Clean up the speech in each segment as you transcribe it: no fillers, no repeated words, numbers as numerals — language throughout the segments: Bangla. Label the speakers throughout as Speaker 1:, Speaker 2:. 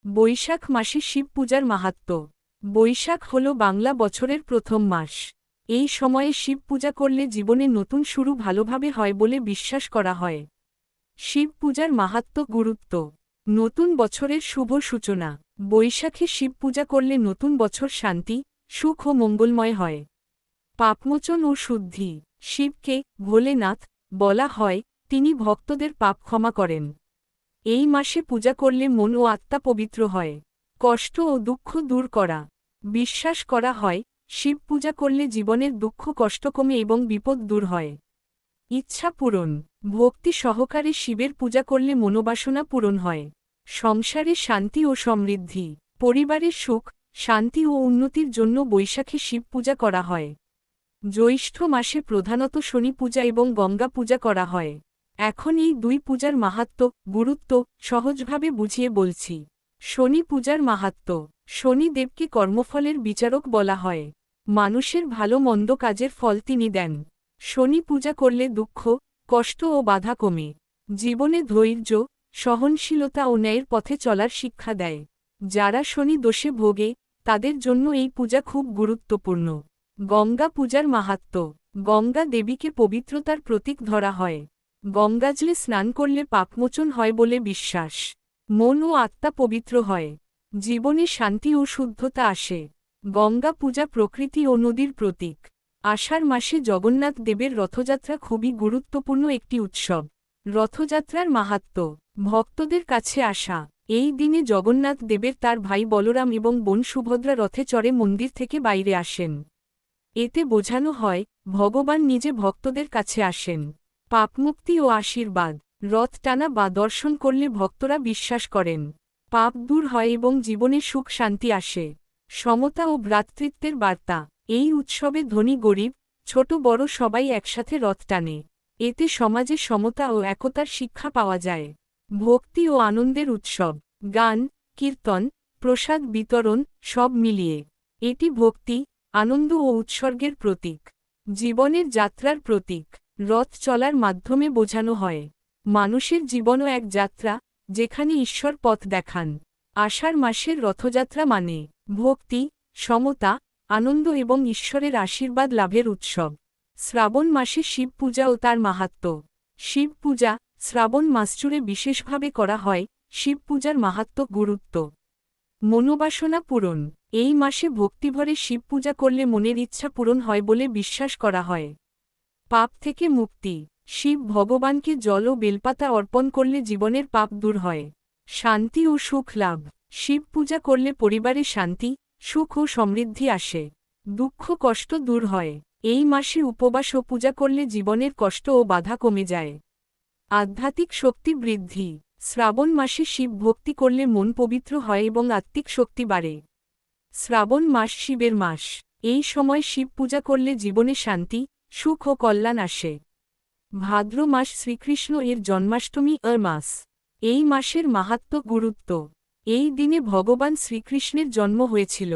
Speaker 1: বৈশাখ মাসে শিব পূজার মাহাত্ম্য। বৈশাখ হল বাংলা বছরের প্রথম মাস। এই সময়ে শিব পূজা করলে জীবনে নতুন শুরু ভালোভাবে হয় বলে বিশ্বাস করা হয়। শিব পূজার মাহাত্ম্য গুরুত্ব। নতুন বছরের শুভ সূচনা। বৈশাখে শিব পূজা করলে নতুন বছর শান্তি, সুখ ও মঙ্গলময় হয়। পাপমোচন ও শুদ্ধি। শিবকে ভোলেনাথ বলা হয়, তিনি ভক্তদের পাপ ক্ষমা করেন। এই মাসে পূজা করলে মন ও আত্মা পবিত্র হয়। কষ্ট ও দুঃখ দূর করা। বিশ্বাস করা হয়, শিব পূজা করলে জীবনের দুঃখ কষ্ট কমে এবং বিপদ দূর হয়। ইচ্ছা পূরণ। ভক্তি সহকারে শিবের পূজা করলে মনোবাসনা পূরণ হয়। সংসারে শান্তি ও সমৃদ্ধি। পরিবারের সুখ, শান্তি ও উন্নতির জন্য বৈশাখে শিব পূজা করা হয়। জ্যৈষ্ঠ মাসে প্রধানত শনি পূজা এবং গঙ্গা পূজা করা হয়। এখন এই দুই পূজার মাহাত্ম্য, গুরুত্ব সহজভাবে বুঝিয়ে বলছি। শনি পূজার মাহাত্ম্য। শনি দেবকে কর্মফলের বিচারক বলা হয়। মানুষের ভালো মন্দ কাজের ফল তিনি দেন। শনি পূজা করলে দুঃখ, কষ্ট ও বাধা কমে। জীবনে ধৈর্য, সহনশীলতা ও ন্যায়ের পথে চলার শিক্ষা দেয়। যারা শনি দোষে ভোগে, তাদের জন্য এই পূজা খুব গুরুত্বপূর্ণ। গঙ্গা পূজার মাহাত্ম্য। গঙ্গা দেবীকে পবিত্রতার প্রতীক ধরা হয়। গঙ্গাজলে স্নান করলে পাপমোচন হয় বলে বিশ্বাস। মন ও আত্মা পবিত্র হয়। জীবনে শান্তি ও শুদ্ধতা আসে। গঙ্গা পূজা প্রকৃতি ও নদীর প্রতীক। আষাঢ় মাসে জগন্নাথ দেবের রথযাত্রা খুবই গুরুত্বপূর্ণ একটি উৎসব। রথযাত্রার মাহাত্ম্য। ভক্তদের কাছে আসা। এই দিনে জগন্নাথ দেবের তার ভাই বলরাম এবং বোন সুভদ্রা রথে চড়ে মন্দির থেকে বাইরে আসেন। এতে বোঝানো হয়, ভগবান নিজে ভক্তদের কাছে আসেন। পাপমুক্তি ও আশীর্বাদ। রথ টানা বা দর্শন করলে ভক্তরা বিশ্বাস করেন, পাপ দূর হয় এবং জীবনে সুখ শান্তি আসে। সমতা ও ভ্রাতৃত্বের বার্তা। এই উৎসবে ধনী গরিব, ছোট বড় সবাই একসাথে রথ টানে। এতে সমাজে সমতা ও একতার শিক্ষা পাওয়া যায়। ভক্তি ও আনন্দের উৎসব। গান, কীর্তন, প্রসাদ বিতরণ সব মিলিয়ে এটি ভক্তি, আনন্দ ও উৎসর্গের প্রতীক। জীবনের যাত্রার প্রতীক। রথ চলার মাধ্যমে বোঝানো হয়, মানুষের জীবনও এক যাত্রা, যেখানে ঈশ্বর পথ দেখান। আষাঢ় মাসের রথযাত্রা মানে ভক্তি, সমতা, আনন্দ এবং ঈশ্বরের আশীর্বাদ লাভের উৎসব। শ্রাবণ মাসে শিব পূজা ও তার মাহাত্ম্য। শিব পূজা শ্রাবণ মাস জুড়ে বিশেষভাবে করা হয়। শিব পূজার মাহাত্ম্য গুরুত্ব। মনোবাসনা পূরণ। এই মাসে ভক্তিভরে শিব পূজা করলে মনের ইচ্ছা পূরণ হয় বলে বিশ্বাস করা হয়। পাপ থেকে মুক্তি। শিব ভগবানকে জল ও বেলপাতা অর্পণ করলে জীবনের পাপ দূর হয়। শান্তি ও সুখ লাভ। শিব পূজা করলে পরিবারে শান্তি, সুখ ও সমৃদ্ধি আসে। দুঃখ কষ্ট দূর হয়। এই মাসে উপবাস ও পূজা করলে জীবনের কষ্ট ও বাধা কমে যায়। আধ্যাত্মিক শক্তি বৃদ্ধি। শ্রাবণ মাসে শিব ভক্তি করলে মন পবিত্র হয় এবং আত্মিক শক্তি বাড়ে। শ্রাবণ মাস শিবের মাস। এই সময় শিব পূজা করলে জীবনে শান্তি, সুখ ও কল্যাণ আসে। ভাদ্র মাস শ্রীকৃষ্ণ এর জন্মাষ্টমী মাস। এই মাসের মাহাত্ম্য গুরুত্ব। এই দিনে ভগবান শ্রীকৃষ্ণের জন্ম হয়েছিল।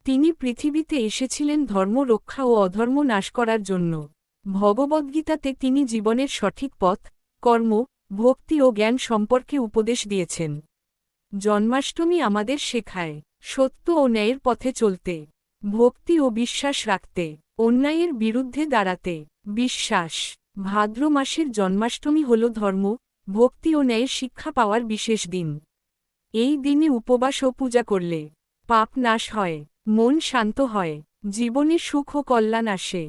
Speaker 1: তিনি পৃথিবীতে এসেছিলেন ধর্ম রক্ষা ও অধর্ম নাশ করার জন্য। ভগবদ্গীতাতে তিনি জীবনের সঠিক পথ, কর্ম, ভক্তি ও জ্ঞান সম্পর্কে উপদেশ দিয়েছেন। জন্মাষ্টমী আমাদের শেখায় সত্য ও ন্যায়ের পথে চলতে, ভক্তি ও বিশ্বাস রাখতে, অন্যায়ের বিরুদ্ধে দাঁড়াতে। বিশ্বাস। ভাদ্র মাসের জন্মাষ্টমী হল ধর্ম, ভক্তি ও ন্যায়ের শিক্ষা পাওয়ার বিশেষ দিন। এই দিনে উপবাস ও পূজা করলে পাপ নাশ হয়, মন শান্ত হয়, জীবনে সুখ ও কল্যাণ আসে।